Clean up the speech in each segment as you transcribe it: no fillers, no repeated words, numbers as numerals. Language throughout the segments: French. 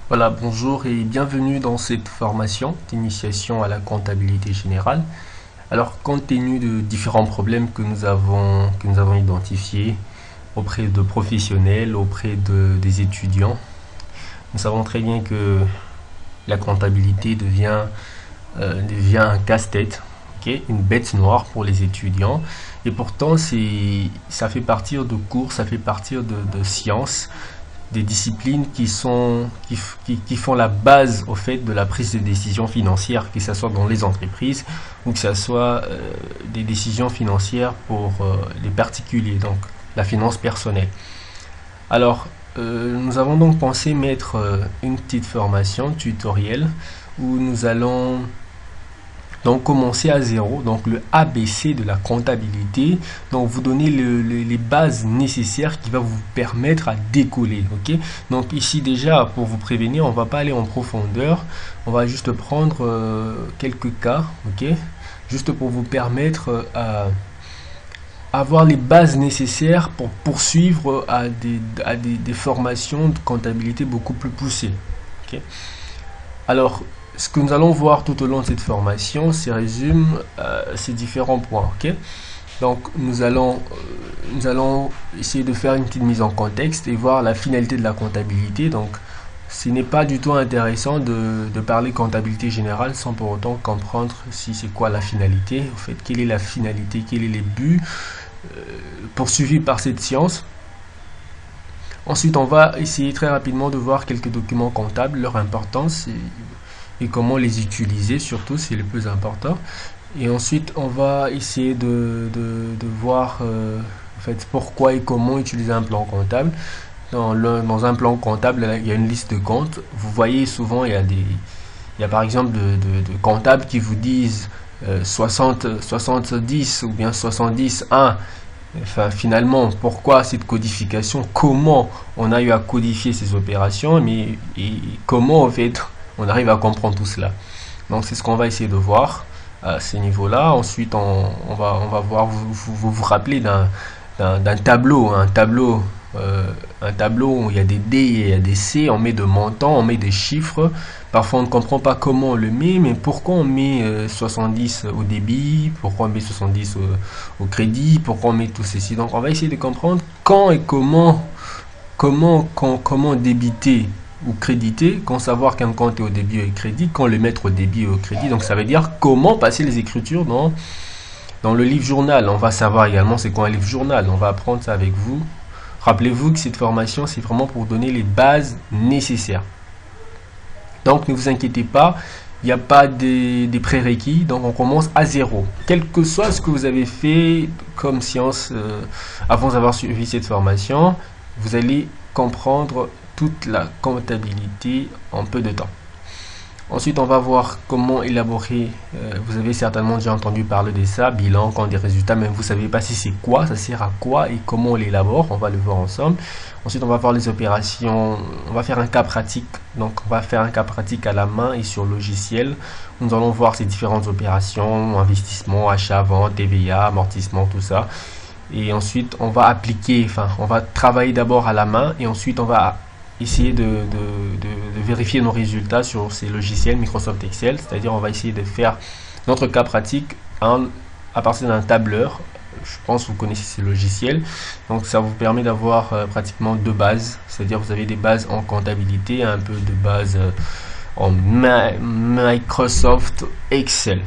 Voilà, bonjour et bienvenue dans cette formation d'initiation à la comptabilité générale. Alors, compte tenu de différents problèmes que nous avons identifiés auprès de professionnels, des étudiants, nous savons très bien que la comptabilité devient un casse-tête, ok, une bête noire pour les étudiants. Et pourtant, ça fait partir de cours, ça fait partir de sciences, des disciplines qui font la base au fait de la prise de décision financière, que ce soit dans les entreprises ou que ce soit des décisions financières pour les particuliers, donc la finance personnelle. Alors, nous avons donc pensé mettre une petite formation tutoriel où nous allons donc commencer à zéro, donc le ABC de la comptabilité, donc vous donner les bases nécessaires qui va vous permettre à décoller, ok. Donc ici déjà pour vous prévenir, on va pas aller en profondeur, on va juste prendre quelques cas, ok, juste pour vous permettre à avoir les bases nécessaires pour poursuivre des formations de comptabilité beaucoup plus poussées, ok. Alors, ce que nous allons voir tout au long de cette formation, c'est résume ces différents points, ok. Donc, nous allons essayer de faire une petite mise en contexte et voir la finalité de la comptabilité. Donc, ce n'est pas du tout intéressant de parler comptabilité générale sans pour autant comprendre si c'est quoi la finalité. En fait, quelle est la finalité, quels sont les buts poursuivis par cette science. Ensuite, on va essayer très rapidement de voir quelques documents comptables, leur importance et comment les utiliser, surtout, c'est le plus important. Et ensuite, on va essayer de voir en fait, pourquoi et comment utiliser un plan comptable. Dans un plan comptable, il y a une liste de comptes. Vous voyez souvent, il y a par exemple de comptables qui vous disent 70 ou bien 70 1. Enfin, finalement, pourquoi cette codification? Comment on a eu à codifier ces opérations, et comment en fait on arrive à comprendre tout cela? Donc c'est ce qu'on va essayer de voir à ce niveau-là. Ensuite, on va voir, vous rappelez d'un tableau, un tableau où il y a des D et il y a des C, on met de montants, on met des chiffres. Parfois on ne comprend pas comment on le met, mais pourquoi on met 70 au débit, pourquoi on met 70 au crédit, pourquoi on met tout ceci. Donc on va essayer de comprendre quand et comment débiter ou créditer, quand savoir qu'un compte est au débit ou au crédit, quand le mettre au débit ou au crédit. Donc ça veut dire comment passer les écritures dans le livre journal. On va savoir également c'est quoi un livre journal, on va apprendre ça avec vous. Rappelez-vous que cette formation, c'est vraiment pour donner les bases nécessaires. Donc, ne vous inquiétez pas, il n'y a pas des prérequis, donc on commence à zéro. Quel que soit ce que vous avez fait comme science avant d'avoir suivi cette formation, vous allez comprendre toute la comptabilité en peu de temps. Ensuite, on va voir comment élaborer. Vous avez certainement déjà entendu parler de ça, bilan, compte des résultats, mais vous ne savez pas si c'est quoi, ça sert à quoi et comment on l'élabore. On va le voir ensemble. Ensuite, on va voir les opérations. On va faire un cas pratique. Donc, on va faire un cas pratique à la main et sur logiciel. Nous allons voir ces différentes opérations, investissement, achat, vente, TVA, amortissement, tout ça. Et ensuite, on va appliquer, on va travailler d'abord à la main et ensuite, on va essayer de vérifier nos résultats sur ces logiciels Microsoft Excel, c'est-à-dire on va essayer de faire notre cas pratique à partir d'un tableur. Je pense que vous connaissez ces logiciels, donc ça vous permet d'avoir pratiquement deux bases, c'est-à-dire vous avez des bases en comptabilité, un peu de bases en Microsoft Excel.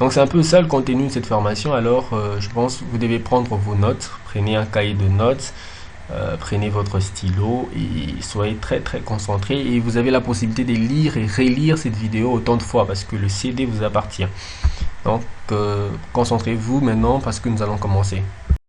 Donc c'est un peu ça le contenu de cette formation. Alors je pense que vous devez prendre vos notes, prenez un cahier de notes. Prenez votre stylo et soyez très très concentré, et vous avez la possibilité de lire et relire cette vidéo autant de fois parce que le CD vous appartient. Donc concentrez-vous maintenant parce que nous allons commencer.